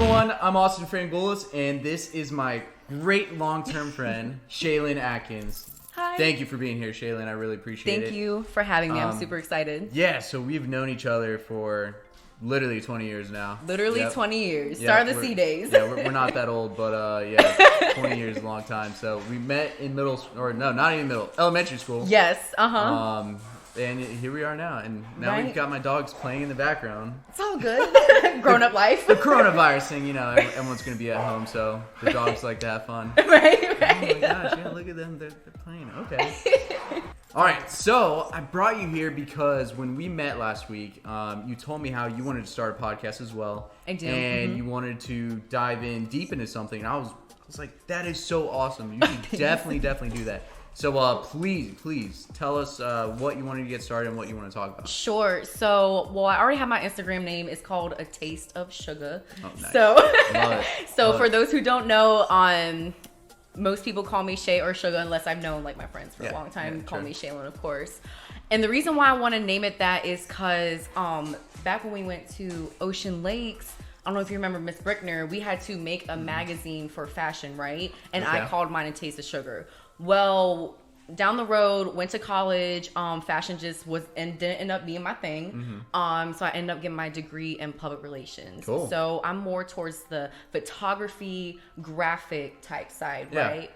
everyone, I'm Austin Frangulis, and this is my great long-term friend, Shalynn Atkins. Hi. Thank you for being here, Shalynn. I really appreciate it. Thank you for having me. I'm super excited. Yeah, so we've known each other for literally 20 years now. Literally 20 years. Start of the C days. Yeah, we're not that old, but yeah, 20 years is a long time. So we met in elementary school. Yes, And here we are now, and now we've got my dogs playing in the background. It's all good. Grown-up life. The coronavirus thing, you know, everyone's going to be at home, so the dogs like to have fun. Right. Oh my gosh, yeah, look at them, they're playing. Okay. All right, so I brought you here because when we met last week, you told me how you wanted to start a podcast as well. I do. And you wanted to dive in deep into something, and I was like, that is so awesome. You should definitely do that. So please tell us what you wanted to get started and what you want to talk about. Sure. So, I already have my Instagram name. It's called A Taste of Sugar. Oh, nice. So, Love it. for those who don't know, most people call me Shay or Sugar unless I've known like my friends for a long time. Call me Shalynn, of course. And the reason why I want to name it that is because back when we went to Ocean Lakes, I don't know if you remember Miss Brickner, we had to make a magazine for fashion, right? And I called mine A Taste of Sugar. Well, down the road, went to college, fashion just didn't end up being my thing. So I ended up getting my degree in public relations. Cool. So I'm more towards the photography, graphic type side, right?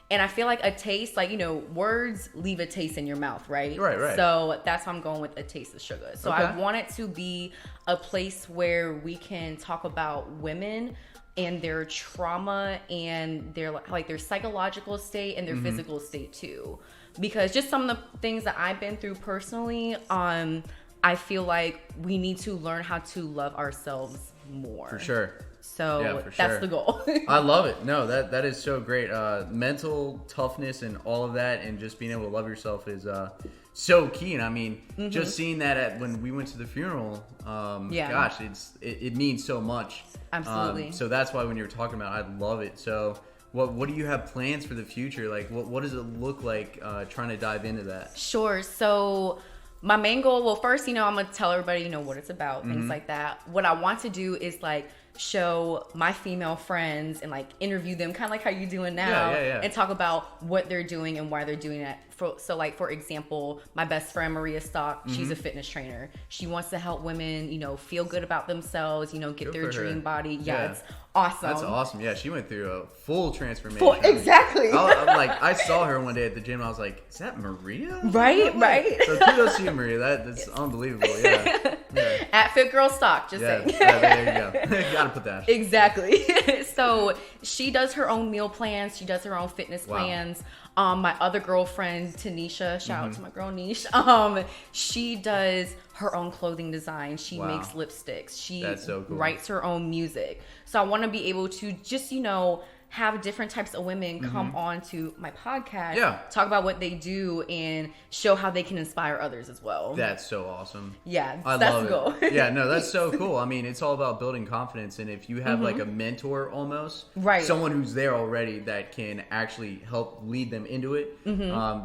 And I feel like a taste, like, you know, words leave a taste in your mouth, right? Right. So that's why I'm going with A Taste of Sugar. So I want it to be a place where we can talk about women and their trauma and their psychological state and their physical state too. Because just some of the things that I've been through personally, I feel like we need to learn how to love ourselves more. For sure. So that's the goal. I love it. No, that is so great. Mental toughness and all of that, and just being able to love yourself is so key. And I mean, just seeing that when we went to the funeral, gosh, it means so much. Absolutely. So that's why when you were talking about it, I love it. So what do you have plans for the future? Like, what does it look like trying to dive into that? Sure. So my main goal, first, I'm going to tell everybody, what it's about, things like that. What I want to do is show my female friends and interview them, kind of like how you're doing now, and talk about what they're doing and why they're doing that. For example, my best friend Maria Stock, she's a fitness trainer. She wants to help women, feel good about themselves, get their dream body. It's awesome. That's awesome. Yeah, she went through a full transformation. Exactly. I saw her one day at the gym. I was like, is that Maria? Right. So kudos to you, Maria. That's unbelievable. Yeah. At Fit Girl Stock, just saying. Yeah, there you go. Gotta put that. Exactly. So she does her own meal plans. She does her own fitness plans. My other girlfriend, Tanisha, shout out to my girl Niche. She does her own clothing design. She makes lipsticks. She writes her own music. So I want to be able to just, have different types of women come on to my podcast, talk about what they do, and show how they can inspire others as well. That's so awesome. Yeah, I that's love the goal. It. Yeah, no, that's so cool. I mean, it's all about building confidence, and if you have a mentor almost, someone who's there already that can actually help lead them into it,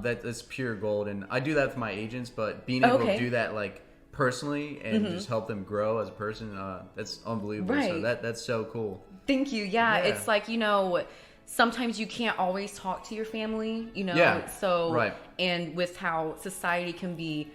that's pure gold. And I do that with my agents, but being able to do that personally and just help them grow as a person, that's unbelievable. So that's so cool. Thank you. Yeah, it's sometimes you can't always talk to your family, so and with how society can be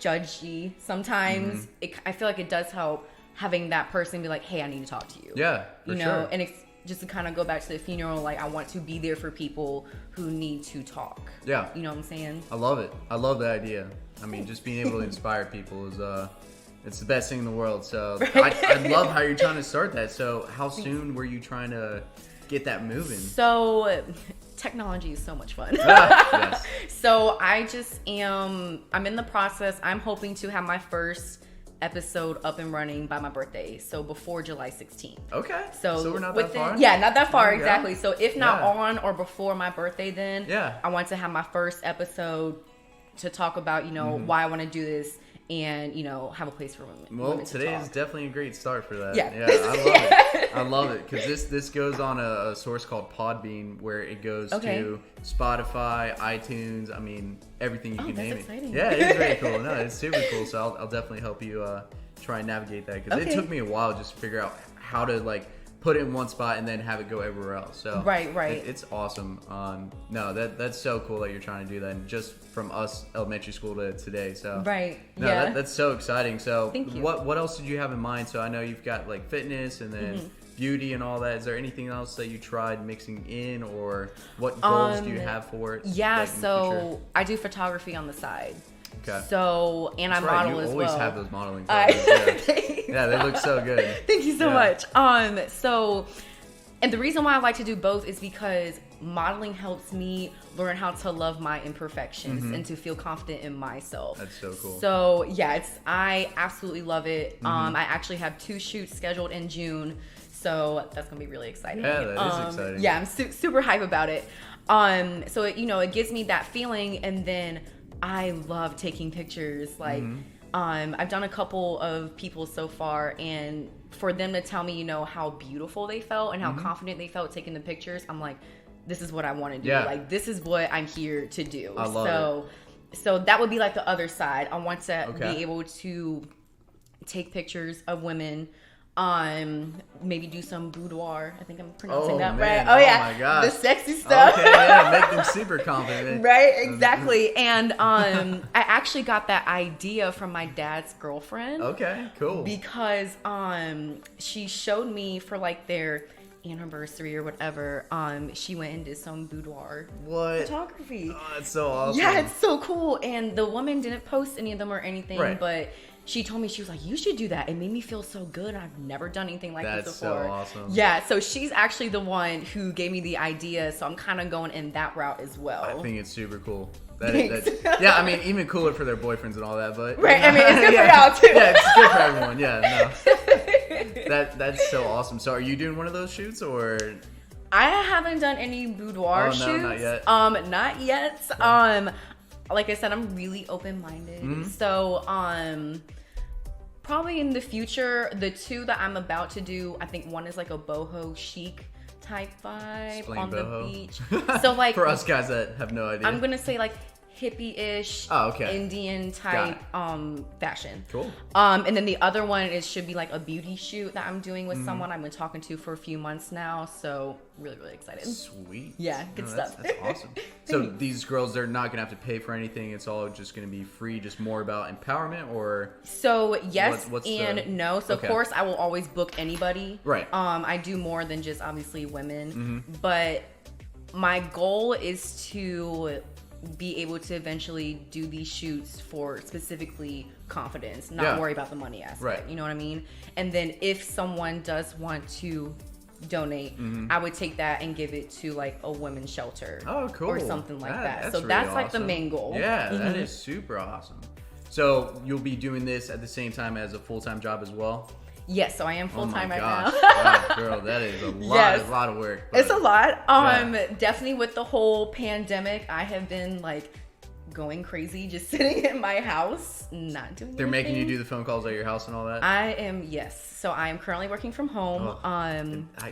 judgy sometimes, I feel like it does help having that person be like, hey, I need to talk to you. Yeah, for sure. And it's just to kind of go back to the funeral, I want to be there for people who need to talk. Yeah. You know what I'm saying? I love it. I love the idea. I mean, just being able to inspire people is it's the best thing in the world. So I love how you're trying to start that. So how soon were you trying to get that moving? So technology is so much fun. Yes. So I'm in the process. I'm hoping to have my first episode up and running by my birthday. So before July 16th. Okay. So we're not that far? Yeah, not that far, exactly. So if not on or before my birthday, then I want to have my first episode to talk about, why I want to do this. And have a place for women. Well, women today is definitely a great start for that. Yeah, I love it. I love it because this goes on a source called Podbean, where it goes to Spotify, iTunes. I mean, everything you can name it. Exciting. Yeah, it's very cool. No, it's super cool. So I'll definitely help you try and navigate that because it took me a while just to figure out how to put it in one spot and then have it go everywhere else. So right. It's awesome. No, that's so cool that you're trying to do that, and just from us elementary school to today. So no, that's so exciting. So thank you. What else did you have in mind? So I know you've got like fitness and then beauty and all that. Is there anything else that you tried mixing in, or what goals do you have for it? Yeah, so I do photography on the side. Okay. So, and That's I model right. as well. You always have those modeling photos. Yeah, they look so good. Thank you so much. So, and the reason why I like to do both is because modeling helps me learn how to love my imperfections and to feel confident in myself. That's so cool. So, yeah, I absolutely love it. I actually have 2 shoots scheduled in June. So that's gonna be really exciting. Yeah, that is exciting. Yeah, I'm super hype about it. So it gives me that feeling, and then I love taking pictures. Like, I've done a couple of people so far, and for them to tell me, how beautiful they felt and how confident they felt taking the pictures, I'm like, this is what I want to do. Yeah. Like, this is what I'm here to do. I love it. So that would be like the other side. I want to Okay. be able to take pictures of women. Maybe do some boudoir. I think I'm pronouncing that man. right. Oh yeah, my gosh. the sexy stuff. Okay, yeah, make them super confident. Right, exactly. And I actually got that idea from my dad's girlfriend. Okay, cool. Because she showed me for like their anniversary or whatever. She went and did some boudoir photography. Oh, that's so awesome. Yeah, it's so cool. And the woman didn't post any of them or anything, but she told me, she was like, you should do that. It made me feel so good. I've never done anything like this before. That's so awesome. Yeah, so she's actually the one who gave me the idea. So I'm kind of going in that route as well. I think it's super cool. Yeah, I mean, even cooler for their boyfriends and all that, but... Right, I mean, it's good for y'all too. Yeah, it's good for everyone. Yeah, no. That's so awesome. So are you doing one of those shoots, or... I haven't done any boudoir shoots. Not yet. Not yet. Like I said, I'm really open-minded. So, probably in the future, the 2 that I'm about to do, I think one is like a boho chic type vibe. Explain on boho. The beach. So like, for us guys that have no idea, I'm gonna say like hippie-ish, Indian type fashion. Cool. And then the other one should be like a beauty shoot that I'm doing with someone I've been talking to for a few months now. So really, really excited. Sweet. Yeah, good stuff. That's awesome. So these girls, they're not gonna have to pay for anything. It's all just gonna be free, just more about empowerment, or? So yes and no. So of course I will always book anybody. Right. I do more than just obviously women, but my goal is to be able to eventually do these shoots for specifically confidence, not worry about the money aspect. Right. You know what I mean? And then if someone does want to donate, I would take that and give it to like a women's shelter. Oh, cool. Or something like that. So really that's like awesome. the main goal. Yeah, that is super awesome. So you'll be doing this at the same time as a full-time job as well? Yes, so I am full-time right now. Wow, girl, that is a lot of work. It's a lot. Definitely with the whole pandemic, I have been like going crazy, just sitting in my house, not doing They're anything. making you do the phone calls at your house and all that? I am, yes. So I am currently working from home.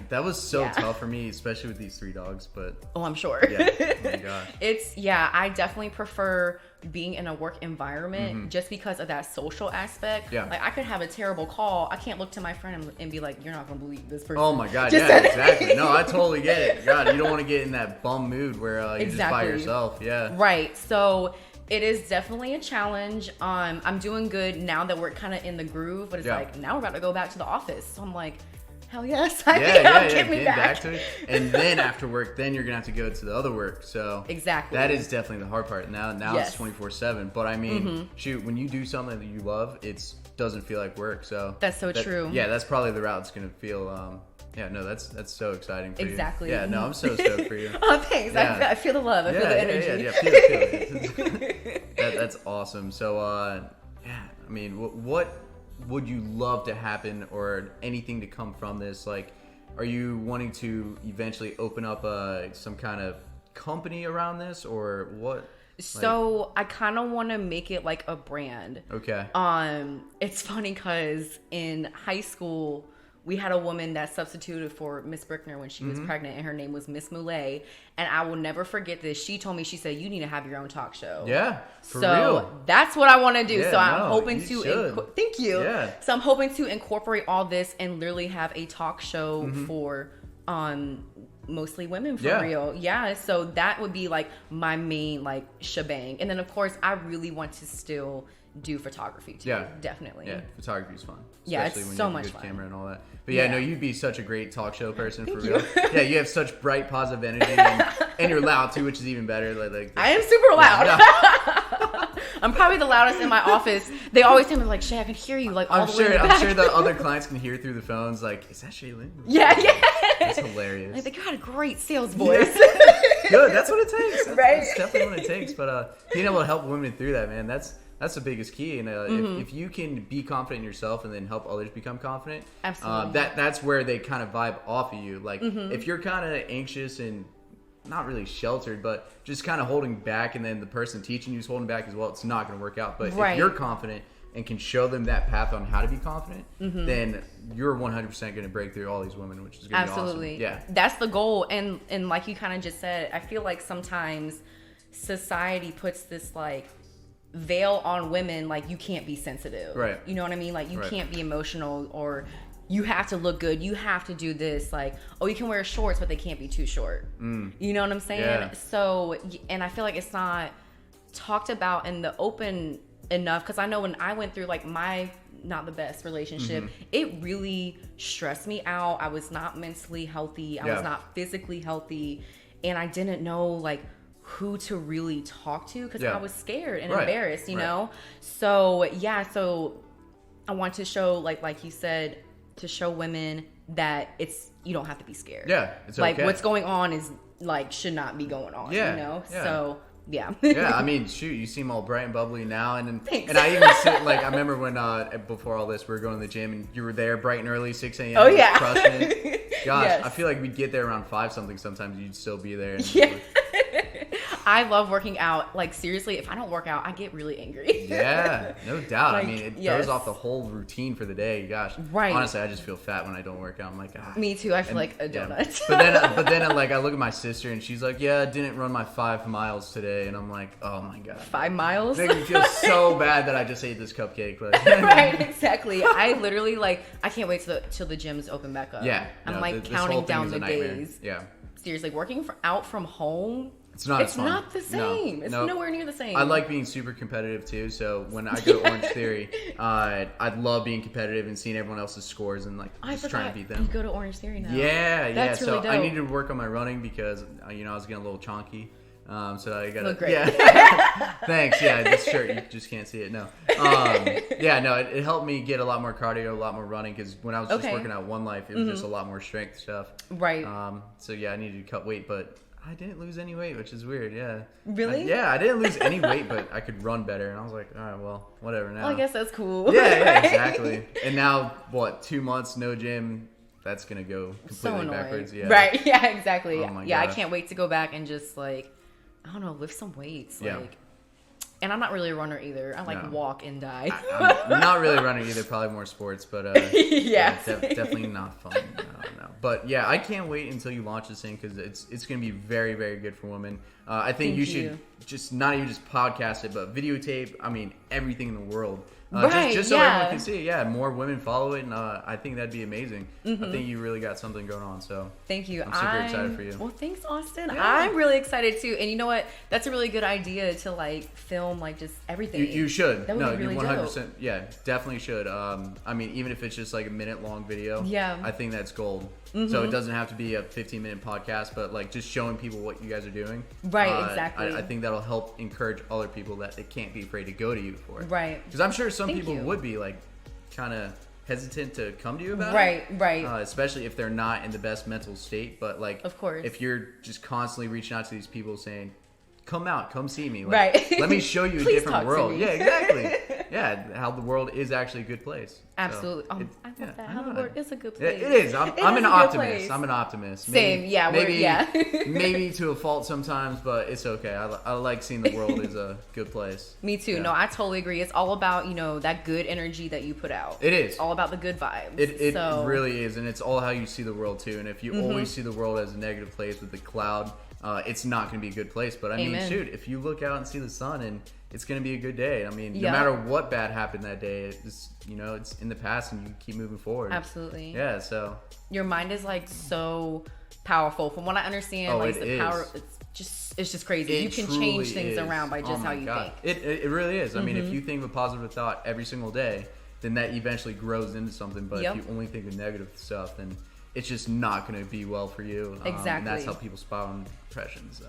That was so tough for me, especially with these 3 dogs, but... Oh, I'm sure. Yeah, oh my gosh. I definitely prefer being in a work environment just because of that social aspect. Yeah. Like, I could have a terrible call. I can't look to my friend and be like, you're not going to believe this person. Oh my God, yeah, exactly. No, I totally get it. God, you don't want to get in that bum mood where you're just by yourself. Yeah. Right. So it is definitely a challenge. I'm doing good now that we're kind of in the groove, but it's like, now we're about to go back to the office. So I'm like, hell yes. Get me back to it. And then after work, then you're going to have to go to the other work. So exactly. That is definitely the hard part. Now it's 24/7. But I mean, shoot, when you do something that you love, it doesn't feel like work. So that's so true. Yeah, that's probably the route it's going to feel. Yeah, no, that's so exciting for you. Exactly. Yeah, no, I'm so stoked for you. Oh, thanks. Yeah. I feel the love. I feel the energy. Yeah, feel it. That's awesome. So, I mean, what would you love to happen, or anything to come from this? Like, are you wanting to eventually open up some kind of company around this, or what? So I kind of want to make it like a brand. Okay. It's funny because in high school we had a woman that substituted for Miss Brickner when she was pregnant, and her name was Miss Moulet. And I will never forget this. She told me, she said, you need to have your own talk show. Yeah, for real. That's what I want to do. Yeah, so I'm hoping to, thank you. Yeah. So I'm hoping to incorporate all this and literally have a talk show for mostly women for real. Yeah. So that would be like my main like shebang. And then of course I really want to still do photography too. Yeah, definitely. Yeah, photography is fun. Yeah, it's when so you have much a good fun. Camera and all that. But yeah, no, you'd be such a great talk show person for Thank real. Yeah, you have such bright, positive energy, and you're loud too, which is even better. Like I am super loud. I'm probably the loudest in my office. They always tell me like, Shay, I can hear you like all the way in the back. I'm sure the other clients can hear through the phones. Like, is that Shalynn? Yeah. That's hilarious. Like, you got a great sales voice. Good. That's what it takes. Right. That's definitely what it takes. But being able to help women through that, man, that's the biggest key. And if you can be confident in yourself and then help others become confident, absolutely, that's where they kind of vibe off of you. Like if you're kind of anxious and not really sheltered, but just kind of holding back, and then the person teaching you is holding back as well, it's not going to work out. But if you're confident and can show them that path on how to be confident, then you're 100% going to break through all these women, which is going to be awesome. Yeah, that's the goal. And like you kind of just said, I feel like sometimes society puts this like veil on women, like you can't be sensitive, right? You know what I mean? Like you can't be emotional, or you have to look good, you have to do this, like, oh, you can wear shorts but they can't be too short. You know what I'm saying? Yeah. So, and I feel like it's not talked about in the open enough, because I know when I went through like my not the best relationship, it really stressed me out. I was not mentally healthy, I was not physically healthy, and I didn't know like who to really talk to, because I was scared and embarrassed, you know? So so I want to show like you said, to show women that you don't have to be scared. Yeah, it's like okay. What's going on is like should not be going on. Yeah, you know. yeah. So yeah. Yeah, I mean, shoot, you seem all bright and bubbly now, and I even sit like I remember when before all this we were going to the gym and you were there bright and early, 6 a.m. Oh yeah, crushing it. Gosh, I feel like we'd get there around 5 something. Sometimes you'd still be there. And I love working out. Like seriously, if I don't work out, I get really angry. Yeah, no doubt. Like, I mean, it throws off the whole routine for the day. Gosh, right. Honestly, I just feel fat when I don't work out. I'm like, Me too. I feel like a donut. But then, like, I look at my sister and she's like, yeah, I didn't run my 5 miles today, and I'm like, oh my god, 5 miles. It makes me feel so bad that I just ate this cupcake. Like, right, exactly. I literally I can't wait till the gyms open back up. Yeah, I'm counting down the days. Yeah, seriously, working out from home. It's not the same. It's nowhere near the same. I like being super competitive too. So when I go to Orange Theory, I love being competitive and seeing everyone else's scores and like just trying to beat them. You go to Orange Theory now. Yeah, That's really so dope. I need to work on my running because I was getting a little chonky. So I gotta. Look great. Yeah. Thanks. Yeah, this shirt you just can't see it. No. It helped me get a lot more cardio, a lot more running, because when I was just working out One Life, it was just a lot more strength stuff. Right. So yeah, I needed to cut weight, but I didn't lose any weight, which is weird. Yeah. Really? I didn't lose any weight, but I could run better, and I was like, all right, well, whatever now. Well, I guess that's cool. Yeah, exactly. And now, 2 months no gym? That's gonna go completely backwards. Yeah. Right. Yeah. Exactly. Oh my gosh. I gosh. can't wait to go back and just like, I don't know, lift some weights. And I'm not really a runner either. I walk and die. I'm not really a runner either. Probably more sports, but definitely not fun. I don't know. But yeah, I can't wait until you launch this thing, because it's going to be very, very good for women. I think you should just not even just podcast it, but videotape. I mean, everything in the world. Just so everyone can see it. Yeah, more women follow it, and I think that'd be amazing. I think you really got something going on. So thank you. I'm super excited for you. Well, thanks, Austin. Yeah. I'm really excited too. And you know what? That's a really good idea to film just everything. You should. That would be really you 100%. Dope. Yeah, definitely should. I mean, even if it's just like a minute-long video. Yeah. I think that's gold. So it doesn't have to be a 15-minute podcast, but just showing people what you guys are doing. Right, exactly. I think that'll help encourage other people that they can't be afraid to go to you for it. Right. Because I'm sure some people would be kind of hesitant to come to you about it. Right. Especially if they're not in the best mental state. But of course, if you're just constantly reaching out to these people saying, come out, come see me. Right. Let me show you a different world. Yeah, exactly. yeah, how the world is actually a good place. Absolutely. So I love that. How the world is a good place. It is. I'm an optimist. I'm an optimist. Same. Yeah. Maybe to a fault sometimes, but it's okay. I like seeing the world as a good place. Me too. Yeah. No, I totally agree. It's all about, that good energy that you put out. It is. It's all about the good vibes. It really is. And it's all how you see the world too. And if you always see the world as a negative place with the cloud, it's not going to be a good place. But I mean, shoot, if you look out and see the sun, and it's going to be a good day. I mean, no matter what bad happened that day, it's in the past, and you keep moving forward. Absolutely. Yeah. So your mind is like so powerful. From what I understand, like the power, it's just crazy. You can change things around by just how you think. It really is. I mean, if you think of a positive thought every single day, then that eventually grows into something. But if you only think of negative stuff, then it's just not going to be well for you. Exactly. And that's how people spiral into depressions.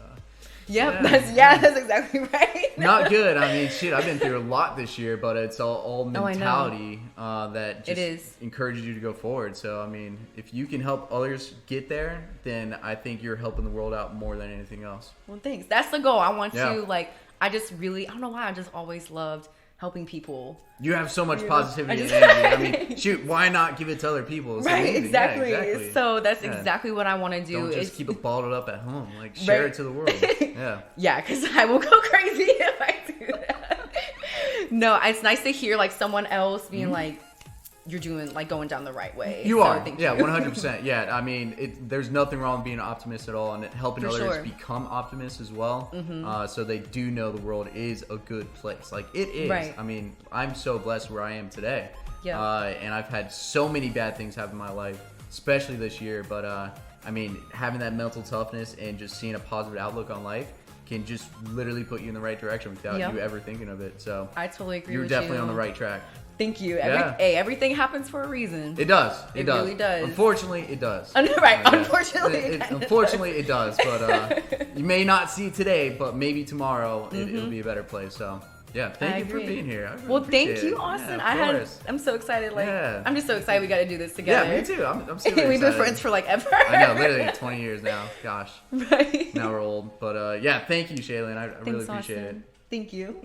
That's exactly right. Not good. I mean, shit, I've been through a lot this year, but it's all mentality that just encourages you to go forward. So, I mean, if you can help others get there, then I think you're helping the world out more than anything else. Well, thanks. That's the goal. I want to, I don't know why, I just always loved helping people. You have so much positivity and energy. I mean, shoot, why not give it to other people? It's amazing. Exactly. Yeah, exactly. So that's exactly what I want to do. Don't just keep it bottled up at home. Like, share it to the world. Yeah. Yeah, because I will go crazy if I do that. No, it's nice to hear like someone else being like, you're doing going down the right way. You are. Yeah, 100%. Yeah, I mean, there's nothing wrong with being an optimist at all, and helping others become optimists as well. So they do know the world is a good place. Like, it is. Right. I mean, I'm so blessed where I am today. Yeah. And I've had so many bad things happen in my life, especially this year. But I mean, having that mental toughness and just seeing a positive outlook on life can just literally put you in the right direction without you ever thinking of it. So I totally agree. You're definitely on the right track. Thank you. Everything happens for a reason. It does. It really does. Unfortunately, it does. Right. Unfortunately. Unfortunately, it does. But you may not see it today, but maybe tomorrow it'll be a better place. So, yeah. Thank you for being here. Thank you, Austin. Yeah, I'm so excited. I'm just so excited we got to do this together. Yeah, me too. I'm super excited. We've been friends for ever. I know, literally 20 years now. Gosh. Right. Now we're old. But thank you, Shalynn. I really appreciate it. Thank you.